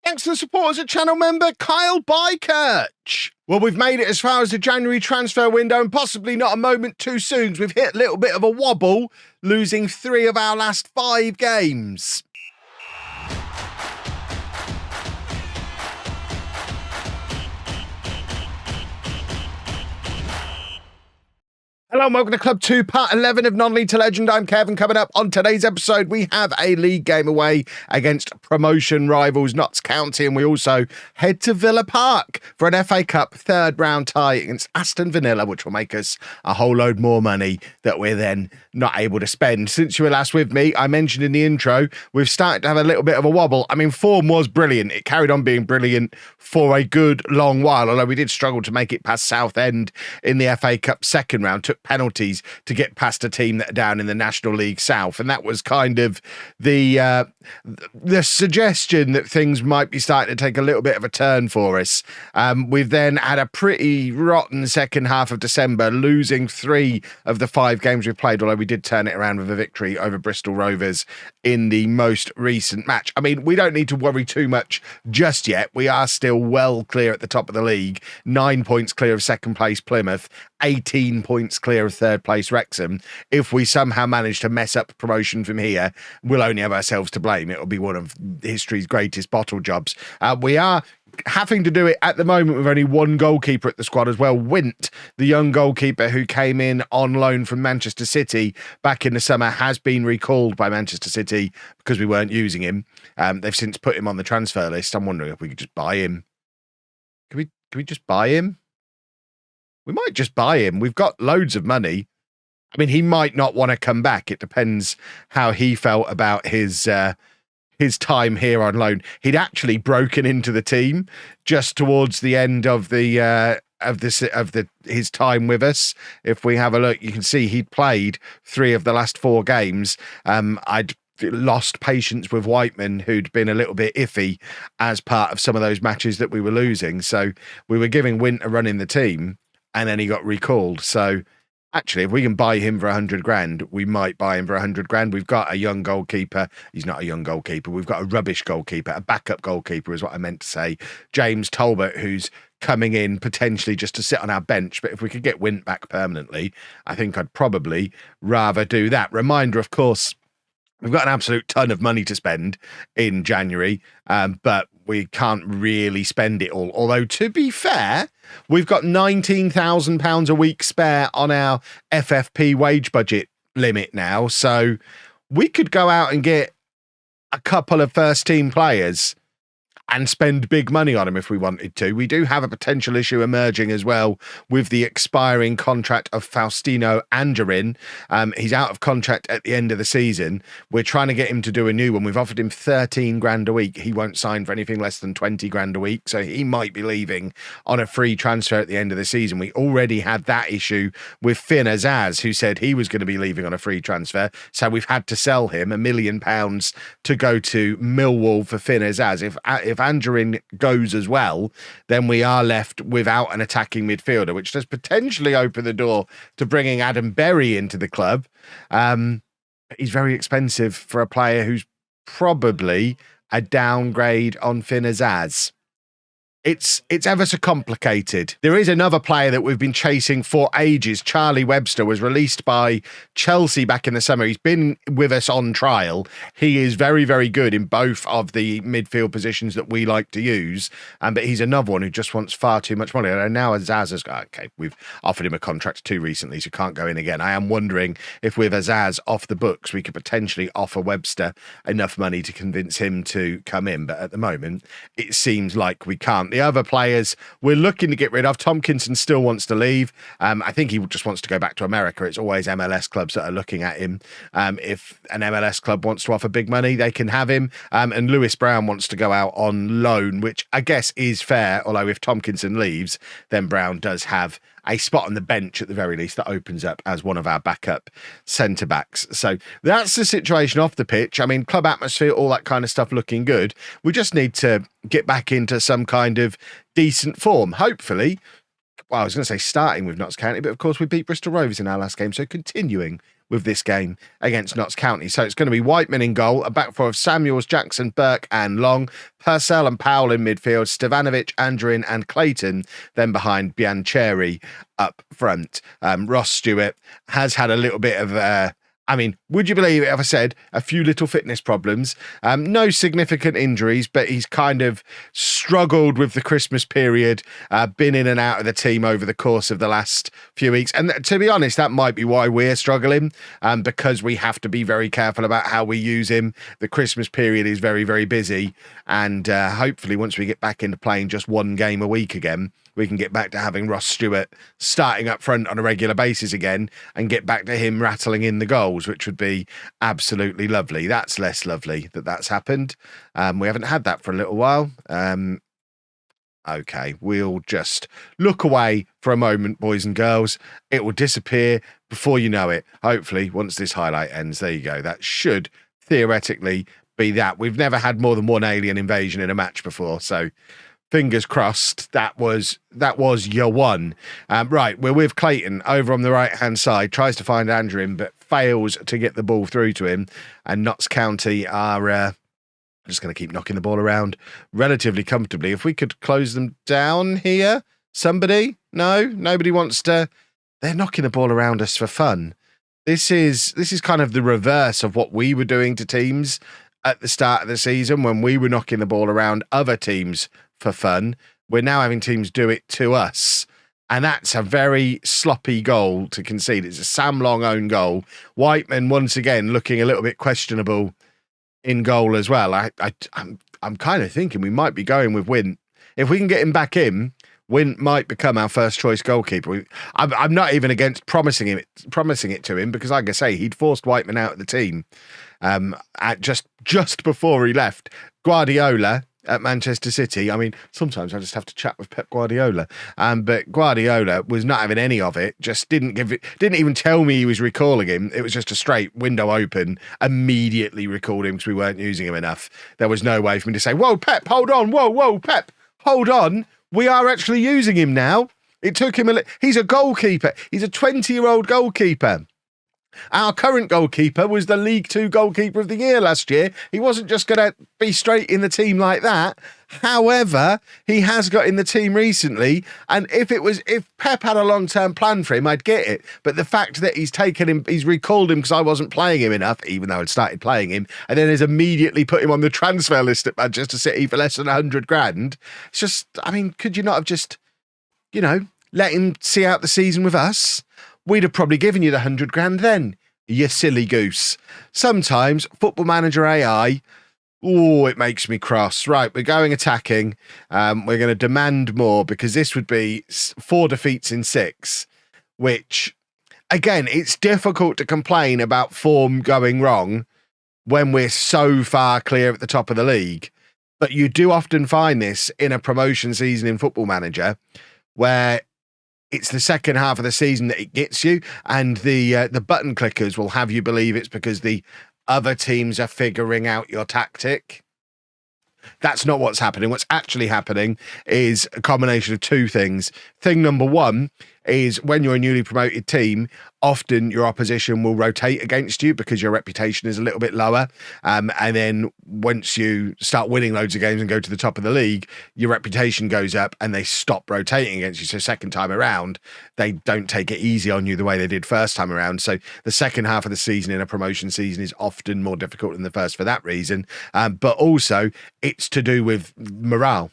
Thanks to the supporters at channel member Kyle Bykirch. Well, we've made it as far as the January transfer window, and possibly not a moment too soon. We've hit a little bit of a wobble, losing 3 of our last 5 games. Hello and welcome to Club 2, Part 11 of Non-League to Legend. I'm Kevin. Coming up on today's episode, we have a league game away against promotion rivals Notts County, and we also head to Villa Park for an FA Cup third round tie against Aston Villa, which will make us a whole load more money that we're then not able to spend. Since you were last with me, I mentioned in the intro, we've started to have a little bit of a wobble. I mean, form was brilliant. It carried on being brilliant for a good long while, although we did struggle to make it past Southend in the FA Cup second round. Took penalties to get past a team that are down in the National League South, and that was kind of the suggestion that things might be starting to take a little bit of a turn for us. We've then had a pretty rotten second half of December, losing 3 of the 5 games we've played, although we did turn it around with a victory over Bristol Rovers in the most recent match. I mean, we don't need to worry too much just yet. We are still well clear at the top of the league, 9 points clear of second place Plymouth, 18 points clear of third place Wrexham. If we somehow manage to mess up promotion from here, we'll only have ourselves to blame. It'll be one of history's greatest bottle jobs. We are having to do it at the moment with only one goalkeeper at the squad as well. Wint, the young goalkeeper who came in on loan from Manchester City back in the summer, has been recalled by Manchester City because we weren't using him. They've since put him on the transfer list. I'm wondering if we could just buy him. Can we just buy him? We might just buy him. We've got loads of money. I mean, he might not want to come back. It depends how he felt about his time here on loan. He'd actually broken into the team just towards the end of his time with us. If we have a look, you can see he'd played 3 of the last 4 games. I'd lost patience with Whiteman, who'd been a little bit iffy as part of some of those matches that we were losing. So we were giving Wint a run in the team, and then he got recalled. So actually, if we can buy him for 100 grand, we might buy him for 100 grand. We've got a young goalkeeper. He's not a young goalkeeper. We've got a rubbish goalkeeper, a backup goalkeeper is what I meant to say. James Talbot, who's coming in potentially just to sit on our bench. But if we could get Wint back permanently, I think I'd probably rather do that. Reminder, of course, we've got an absolute ton of money to spend in January, but we can't really spend it all. Although, to be fair, we've got £19,000 a week spare on our FFP wage budget limit now. So we could go out and get a couple of first team players and spend big money on him if we wanted to. We do have a potential issue emerging as well with the expiring contract of Faustino Angerin. He's out of contract at the end of the season. We're trying to get him to do a new one. We've offered him 13 grand a week. He won't sign for anything less than 20 grand a week. So he might be leaving on a free transfer at the end of the season. We already had that issue with Finn Azaz, who said he was going to be leaving on a free transfer. So we've had to sell him £1 million to go to Millwall for Finn Azaz. If Angerin goes as well, then we are left without an attacking midfielder, which does potentially open the door to bringing Adam Berry into the club. He's very expensive for a player who's probably a downgrade on Finn Azaz. It's ever so complicated. There is another player that we've been chasing for ages. Charlie Webster was released by Chelsea back in the summer. He's been with us on trial. He is very, very good in both of the midfield positions that we like to use. But he's another one who just wants far too much money. And now Azaz has got, okay, we've offered him a contract too recently, so can't go in again. I am wondering if with Azaz off the books, we could potentially offer Webster enough money to convince him to come in. But at the moment, it seems like we can't. The other players we're looking to get rid of, Tomkinson still wants to leave. I think he just wants to go back to America. It's always MLS clubs that are looking at him. If an MLS club wants to offer big money, they can have him. And Lewis Brown wants to go out on loan, which I guess is fair. Although if Tomkinson leaves, then Brown does have a spot on the bench at the very least that opens up as one of our backup centre-backs. So that's the situation off the pitch. I mean, club atmosphere, all that kind of stuff looking good. We just need to get back into some kind of decent form. Hopefully, well, I was going to say starting with Notts County, but of course we beat Bristol Rovers in our last game, so continuing with this game against Notts County. So it's going to be Whiteman in goal, a back four of Samuels, Jackson, Burke and Long, Purcell and Powell in midfield, Stevanovic, Andrin and Clayton, then behind Biancheri up front. Ross Stewart has had a little bit of... would you believe it if I said a few little fitness problems? No significant injuries, but he's kind of struggled with the Christmas period, been in and out of the team over the course of the last few weeks. And to be honest, that might be why we're struggling, because we have to be very careful about how we use him. The Christmas period is very, very busy. And hopefully once we get back into playing just one game a week again, we can get back to having Ross Stewart starting up front on a regular basis again and get back to him rattling in the goals, which would be absolutely lovely. That's less lovely that that's happened. We haven't had that for a little while. Okay, we'll just look away for a moment, boys and girls. It will disappear before you know it. Hopefully, once this highlight ends, there you go. That should theoretically be that. We've never had more than one alien invasion in a match before, so... fingers crossed that was your one. Right, we're with Clayton over on the right-hand side, tries to find Andrew, but fails to get the ball through to him. And Notts County are just going to keep knocking the ball around relatively comfortably. If we could close them down here, somebody? No, nobody wants to. They're knocking the ball around us for fun. This is kind of the reverse of what we were doing to teams at the start of the season when we were knocking the ball around other teams for fun. We're now having teams do it to us. And that's a very sloppy goal to concede. It's a Sam Long own goal. Whiteman, once again, looking a little bit questionable in goal as well. I'm kind of thinking we might be going with Wint. If we can get him back in, Wint might become our first choice goalkeeper. I'm not even against promising it to him because, like I say, he'd forced Whiteman out of the team at just before he left. Guardiola at Manchester City. Sometimes I just have to chat with Pep Guardiola. But Guardiola was not having any of it. Just didn't even tell me he was recalling him. It was just a straight window open. Immediately recalled him because we weren't using him enough. There was no way for me to say, "Whoa, Pep, hold on. Whoa, Pep, hold on. We are actually using him now." It took him he's a goalkeeper. He's a 20-year-old goalkeeper. Our current goalkeeper was the League Two goalkeeper of the year last year. He wasn't just going to be straight in the team like that. However, he has got in the team recently. And if Pep had a long-term plan for him, I'd get it. But the fact that he's recalled him because I wasn't playing him enough, even though I'd started playing him, and then has immediately put him on the transfer list at Manchester City for less than 100 grand. It's just, could you not have just, let him see out the season with us? We'd have probably given you the 100 grand then, you silly goose. Sometimes Football Manager AI, it makes me cross. Right, we're going attacking. We're going to demand more because this would be 4 defeats in 6, which, again, it's difficult to complain about form going wrong when we're so far clear at the top of the league. But you do often find this in a promotion season in Football Manager where it's the second half of the season that it gets you, and the button clickers will have you believe it's because the other teams are figuring out your tactic. That's not what's happening. What's actually happening is a combination of two things. Thing number one is when you're a newly promoted team, often your opposition will rotate against you because your reputation is a little bit lower. And then once you start winning loads of games and go to the top of the league, your reputation goes up and they stop rotating against you. So second time around, they don't take it easy on you the way they did first time around. So the second half of the season in a promotion season is often more difficult than the first for that reason. But also it's to do with morale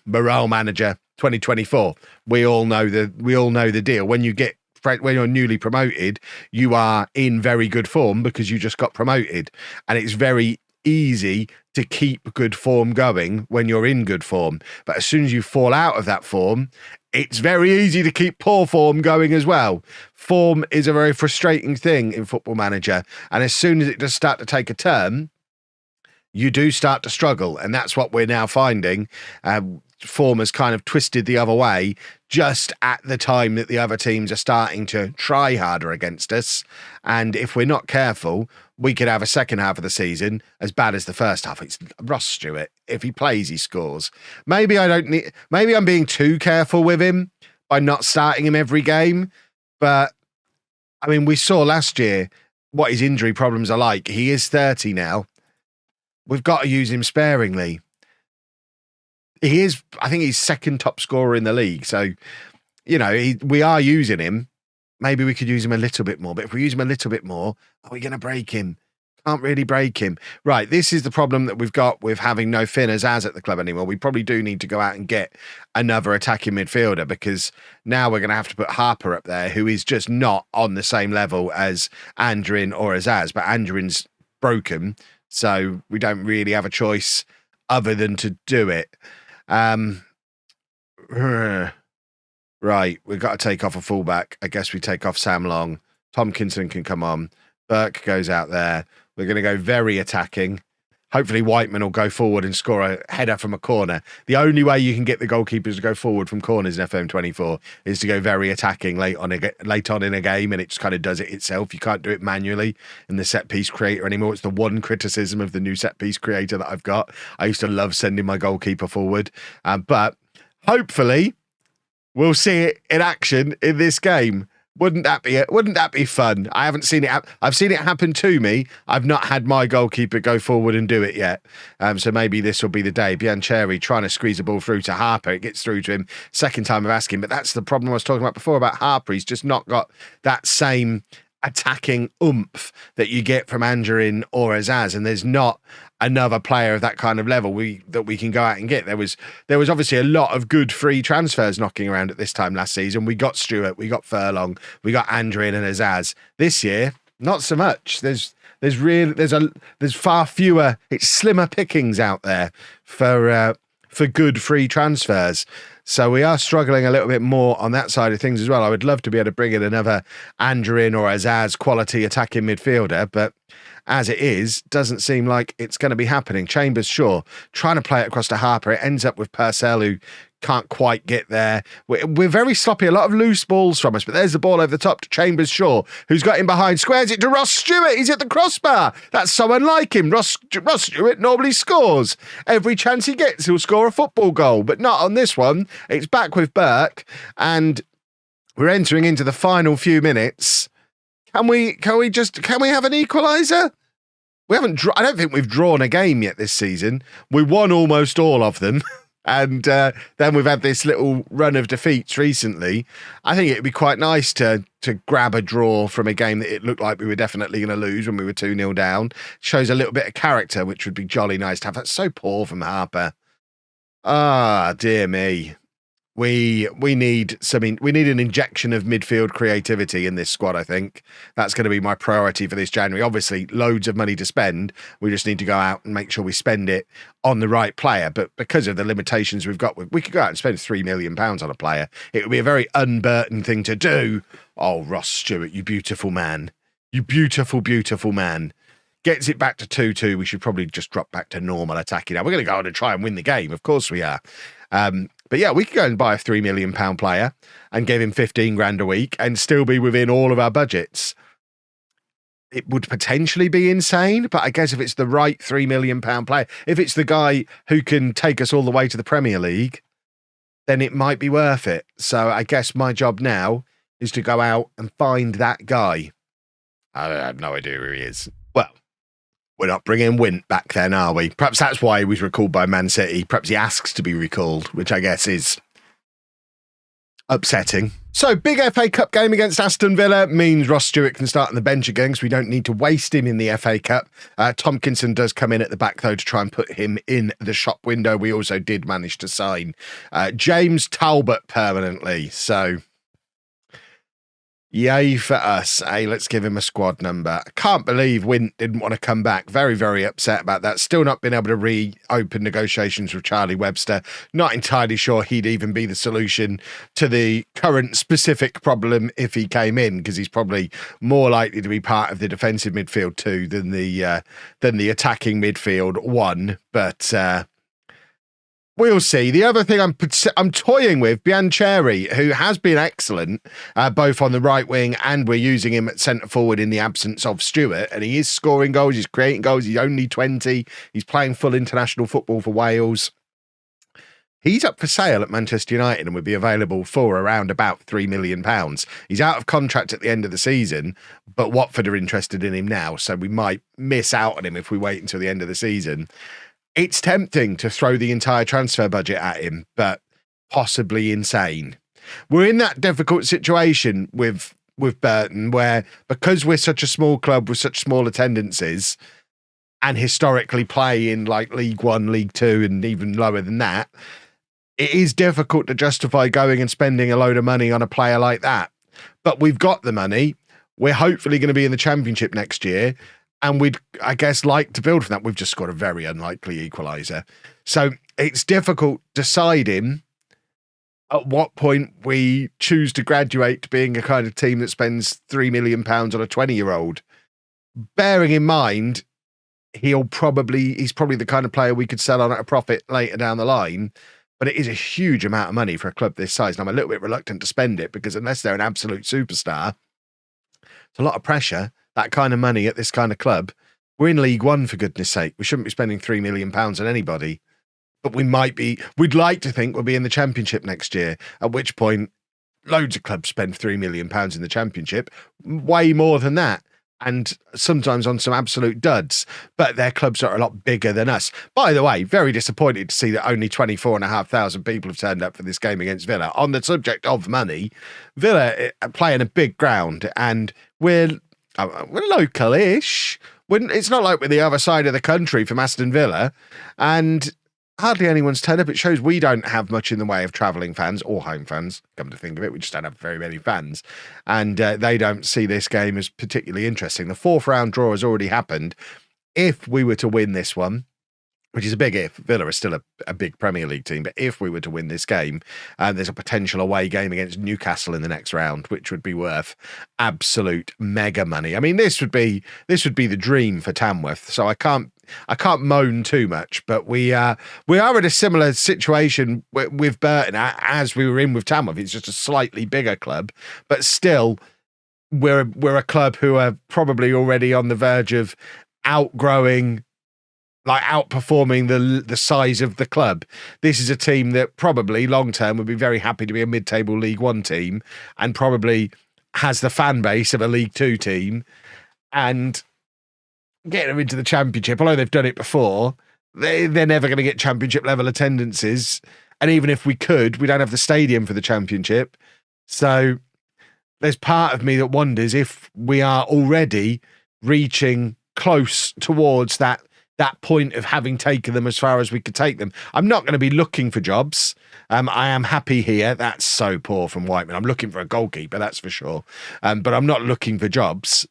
manager 2024. We all know the deal. When you're newly promoted, you are in very good form because you just got promoted, and it's very easy to keep good form going when you're in good form. But as soon as you fall out of that form, it's very easy to keep poor form going as well. Form is a very frustrating thing in Football Manager, and as soon as it does start to take a turn, you do start to struggle, and that's what we're now finding. Form has kind of twisted the other way just at the time that the other teams are starting to try harder against us. And if we're not careful, we could have a second half of the season as bad as the first half. It's Ross Stewart. If he plays, he scores. Maybe I'm being too careful with him by not starting him every game. But we saw last year what his injury problems are like. He is 30 now. We've got to use him sparingly. He is, I think he's second top scorer in the league. So, you know, we are using him. Maybe we could use him a little bit more. But if we use him a little bit more, are we going to break him? Can't really break him. Right, this is the problem that we've got with having no Finn as at the club anymore. We probably do need to go out and get another attacking midfielder, because now we're going to have to put Harper up there, who is just not on the same level as Andrin or Azaz. But Andrin's broken, so we don't really have a choice other than to do it. Right, we've got to take off a fullback. I guess we take off Sam Long. Tomkinson can come on. Burke goes out there. We're going to go very attacking. Hopefully Whiteman will go forward and score a header from a corner. The only way you can get the goalkeepers to go forward from corners in FM24 is to go very attacking late on in a game, and it just kind of does it itself. You can't do it manually in the set piece creator anymore. It's the one criticism of the new set piece creator that I've got. I used to love sending my goalkeeper forward, but hopefully we'll see it in action in this game. Wouldn't that be fun? I haven't seen it. I've seen it happen to me. I've not had my goalkeeper go forward and do it yet. So maybe this will be the day. Biancheri trying to squeeze the ball through to Harper. It gets through to him. Second time of asking, but that's the problem I was talking about before about Harper. He's just not got that same attacking oomph that you get from Angerin or Azaz, and there's not another player of that kind of level that we can go out and get. There was obviously a lot of good free transfers knocking around at this time last season. We got Stewart, we got Furlong, we got Angerin and Azaz. This year, not so much. There's far fewer. It's slimmer pickings out there for good free transfers. So we are struggling a little bit more on that side of things as well. I would love to be able to bring in another Angerin or Azaz quality attacking midfielder, but as it is, doesn't seem like it's going to be happening. Chambers, sure, trying to play it across to Harper. It ends up with Purcell, who can't quite get there. We're very sloppy. A lot of loose balls from us, but there's the ball over the top to Chambers, Shaw, who's got him behind, squares it to Ross Stewart. He's at the crossbar. That's so unlike him. Ross Stewart normally scores. Every chance he gets, he'll score a football goal, but not on this one. It's back with Burke, and we're entering into the final few minutes. Can we have an equaliser? We haven't. I don't think we've drawn a game yet this season. We won almost all of them. And then we've had this little run of defeats recently. I think it'd be quite nice to grab a draw from a game that it looked like we were definitely going to lose when we were 2-0 down. Shows a little bit of character, which would be jolly nice to have. That's so poor from Harper. Ah, dear me. We need an injection of midfield creativity in this squad, I think. That's going to be my priority for this January. Obviously, loads of money to spend. We just need to go out and make sure we spend it on the right player. But because of the limitations we've got, we could go out and spend £3 million on a player. It would be a very un-Burton thing to do. Oh, Ross Stewart, you beautiful man. You beautiful, beautiful man. Gets it back to 2-2. We should probably just drop back to normal attacking now. We're going to go on and try and win the game. Of course we are. But yeah, we could go and buy a £3 million player and give him 15 grand a week and still be within all of our budgets. It would potentially be insane, but I guess if it's the right £3 million player, if it's the guy who can take us all the way to the Premier League, then it might be worth it. So I guess my job now is to go out and find that guy. I have no idea who he is. Well, we're not bringing Wint back then, are we? Perhaps that's why he was recalled by Man City. Perhaps he asks to be recalled, which I guess is upsetting. So, big FA Cup game against Aston Villa means Ross Stewart can start on the bench again because we don't need to waste him in the FA Cup. Tomkinson does come in at the back, though, to try and put him in the shop window. We also did manage to sign James Talbot permanently. So, yay for us. Hey, let's give him a squad number. I can't believe Wint didn't want to come back. Very, very upset about that. Still not been able to reopen negotiations with Charlie Webster. Not entirely sure he'd even be the solution to the current specific problem if he came in, because he's probably more likely to be part of the defensive midfield 2 than the attacking midfield 1. But we'll see. The other thing I'm toying with, Biancheri, who has been excellent, both on the right wing, and we're using him at centre forward in the absence of Stewart, and he is scoring goals, he's creating goals, he's only 20, he's playing full international football for Wales. He's up for sale at Manchester United and would be available for around about £3 million. He's out of contract at the end of the season, but Watford are interested in him now, so we might miss out on him if we wait until the end of the season. It's tempting to throw the entire transfer budget at him, but possibly insane. We're in that difficult situation with Burton where, because we're such a small club with such small attendances and historically play in like League One, League Two, and even lower than that, it is difficult to justify going and spending a load of money on a player like that. But we've got the money. We're hopefully going to be in the Championship next year. And we'd, I guess, like to build from that. We've just scored a very unlikely equaliser. So it's difficult deciding at what point we choose to graduate to being a kind of team that spends £3 million on a 20-year-old. Bearing in mind, he's probably the kind of player we could sell on at a profit later down the line. But it is a huge amount of money for a club this size. And I'm a little bit reluctant to spend it because unless they're an absolute superstar, it's a lot of pressure. That kind of money at this kind of club. We're in League One, for goodness sake. We shouldn't be spending £3 million on anybody. But we'd like to think we'll be in the Championship next year, at which point loads of clubs spend £3 million in the Championship, way more than that. And sometimes on some absolute duds, but their clubs are a lot bigger than us. By the way, very disappointed to see that only 24,500 people have turned up for this game against Villa. On the subject of money, Villa play in a big ground and we're local-ish. It's not like we're the other side of the country from Aston Villa, and hardly anyone's turned up. It shows we don't have much in the way of travelling fans or home fans. Come to think of it, we just don't have very many fans, and they don't see this game as particularly interesting. The fourth round draw has already happened. If we were to win this one, which is a big if, Villa is still a big Premier League team, but if we were to win this game, there's a potential away game against Newcastle in the next round, which would be worth absolute mega money. I mean, this would be the dream for Tamworth. So I can't moan too much, but we are in a similar situation with Burton as we were in with Tamworth. It's just a slightly bigger club, but still we're a club who are probably already on the verge of outperforming the size of the club. This is a team that probably long term would be very happy to be a mid-table League One team and probably has the fan base of a League Two team, and getting them into the Championship, although they've done it before, they're never going to get Championship level attendances. And even if we could, we don't have the stadium for the Championship. So there's part of me that wonders if we are already reaching close towards that point of having taken them as far as we could take them. I'm not going to be looking for jobs. I am happy here. That's so poor from Whiteman. I'm looking for a goalkeeper, that's for sure. But I'm not looking for jobs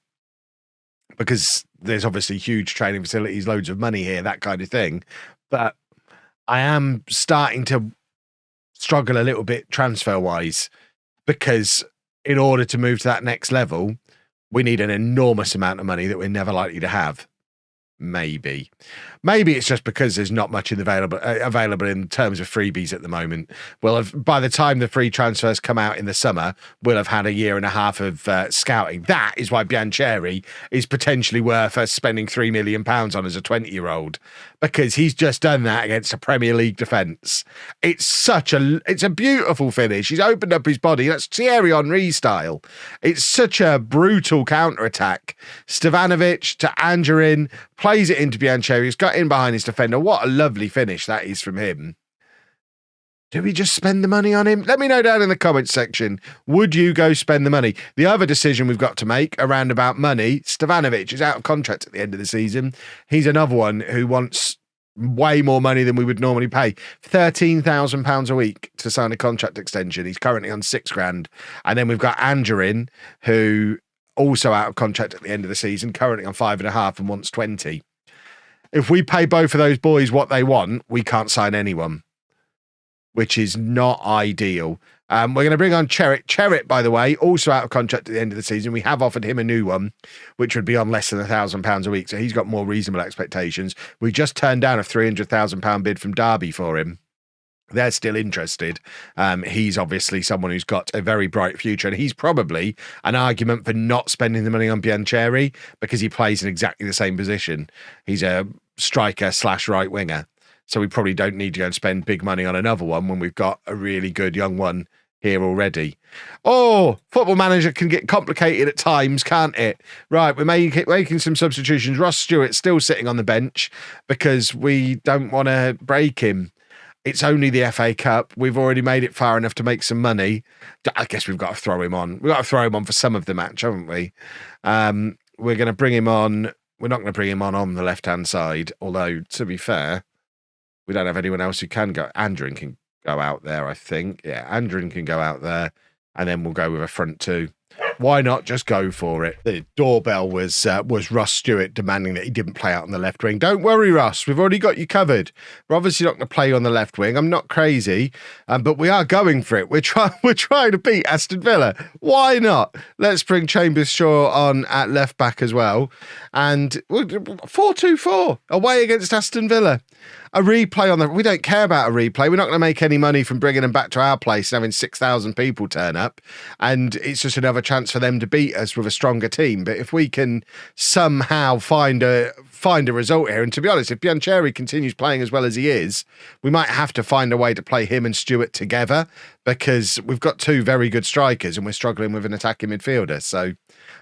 because there's obviously huge training facilities, loads of money here, that kind of thing. But I am starting to struggle a little bit transfer-wise because in order to move to that next level, we need an enormous amount of money that we're never likely to have. Maybe it's just because there's not much available in terms of freebies at the moment. By the time the free transfers come out in the summer, we'll have had a year and a half of scouting. That is why Biancheri is potentially worth us spending £3 million on as a 20-year-old, because he's just done that against a Premier League defence. It's a beautiful finish. He's opened up his body. That's Thierry Henry style. It's such a brutal counter-attack. Stevanovic to Angerin, plays it into Biancheri. He's got in behind his defender. What a lovely finish that is from him. Do we just spend the money on him? Let me know down in the comments section. Would you go spend the money? The other decision we've got to make around about money, Stevanovic is out of contract at the end of the season. He's another one who wants way more money than we would normally pay. £13,000 a week to sign a contract extension. He's currently on £6,000. And then we've got Angerin, who also out of contract at the end of the season, currently on 5.5 and wants 20. If we pay both of those boys what they want, we can't sign anyone, which is not ideal. We're going to bring on Cherit. Cherit, by the way, also out of contract at the end of the season. We have offered him a new one, which would be on less than £1,000 a week. So he's got more reasonable expectations. We just turned down a £300,000 bid from Derby for him. They're still interested. He's obviously someone who's got a very bright future, and he's probably an argument for not spending the money on Biancheri because he plays in exactly the same position. He's a striker / right winger. So we probably don't need to go and spend big money on another one when we've got a really good young one here already. Oh, Football Manager can get complicated at times, can't it? Right, we're making some substitutions. Ross Stewart's still sitting on the bench because we don't want to break him. It's only the FA Cup. We've already made it far enough to make some money. I guess we've got to throw him on. We've got to throw him on for some of the match, haven't we? We're going to bring him on. We're not going to bring him on the left-hand side, although, to be fair, we don't have anyone else who can go. Andrin can go out there, I think. Yeah, Andrin can go out there, and then we'll go with a front two. Why not just go for it? The doorbell was Ross Stewart demanding that he didn't play out on the left wing. Don't worry, Ross. We've already got you covered. We're obviously not going to play on the left wing. I'm not crazy, but we are going for it. We're trying to beat Aston Villa. Why not? Let's bring Chambers-Shaw on at left back as well. And 4-2-4 away against Aston Villa. A replay on the... We don't care about a replay. We're not going to make any money from bringing them back to our place and having 6,000 people turn up. And it's just another chance for them to beat us with a stronger team. But if we can somehow find a result here, and to be honest, if Biancheri continues playing as well as he is, we might have to find a way to play him and Stewart together, because we've got two very good strikers and we're struggling with an attacking midfielder. So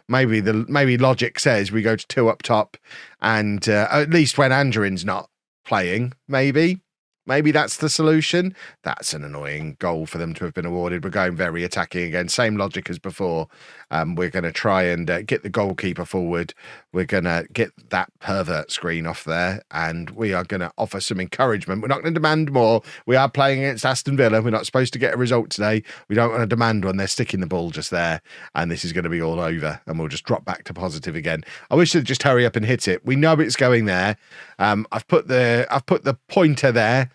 maybe logic says we go to two up top, and at least when Andrin's not playing, maybe that's the solution. That's an annoying goal for them to have been awarded. We're going very attacking again. Same logic as before. We're going to try and get the goalkeeper forward. We're going to get that pervert screen off there, and we are going to offer some encouragement. We're not going to demand more. We are playing against Aston Villa. We're not supposed to get a result today. We don't want to demand one. They're sticking the ball just there, and this is going to be all over, and we'll just drop back to positive again. I wish they'd just hurry up and hit it. We know it's going there. I've put the pointer there,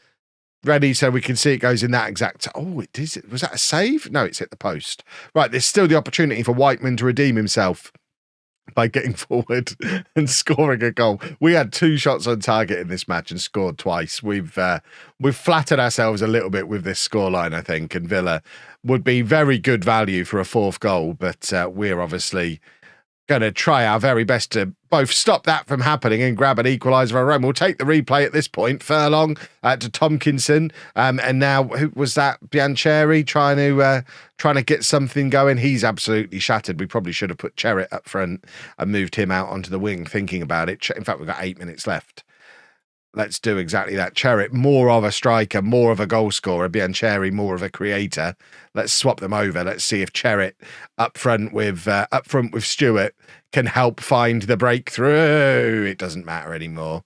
ready so we can see it goes in that exact... Oh, it is. Was that a save? No, it's hit the post. Right, there's still the opportunity for Whiteman to redeem himself by getting forward and scoring a goal. We had 2 shots on target in this match and scored twice. We've flattered ourselves a little bit with this scoreline, I think, and Villa would be very good value for a 4th goal, but we're obviously going to try our very best to both stop that from happening and grab an equaliser of our own. We'll take the replay at this point. Furlong to Tomkinson, and now who was that? Biancheri trying to get something going. He's absolutely shattered. We probably should have put Cherrett up front and moved him out onto the wing. Thinking about it, in fact, we've got 8 minutes left. Let's do exactly that. Cherrett, more of a striker, more of a goal scorer. Biancheri, more of a creator. Let's swap them over. Let's see if Cherrett up front with Stewart can help find the breakthrough. It doesn't matter anymore,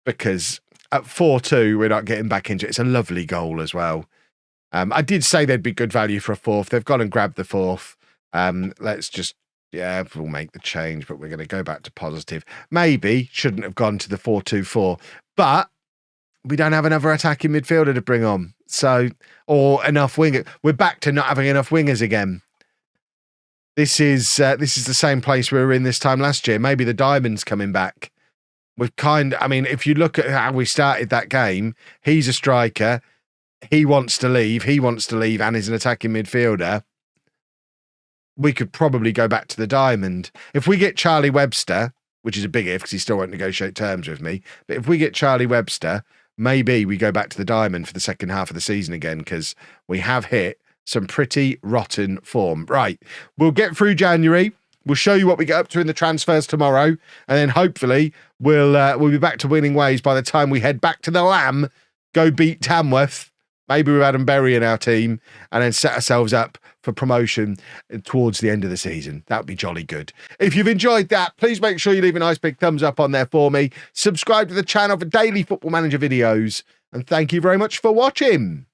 because at 4-2, we're not getting back into it. It's a lovely goal as well. I did say there'd be good value for a 4th. They've gone and grabbed the 4th. Let's just... Yeah, we'll make the change, but we're going to go back to positive. Maybe shouldn't have gone to the 4-2-4, but we don't have another attacking midfielder to bring on. So, or enough wingers. We're back to not having enough wingers again. This is the same place we were in this time last year. Maybe the Diamond's coming back. I mean, if you look at how we started that game, he's a striker. He wants to leave, and is an attacking midfielder. We could probably go back to the Diamond. If we get Charlie Webster, which is a big if because he still won't negotiate terms with me, but if we get Charlie Webster, maybe we go back to the Diamond for the second half of the season again, because we have hit some pretty rotten form. Right, we'll get through January. We'll show you what we get up to in the transfers tomorrow, and then hopefully we'll be back to winning ways by the time we head back to the Lamb, go beat Tamworth, maybe with Adam Berry in our team, and then set ourselves up for promotion towards the end of the season. That would be jolly good. If you've enjoyed that, please make sure you leave a nice big thumbs up on there for me. Subscribe to the channel for daily Football Manager videos, and thank you very much for watching.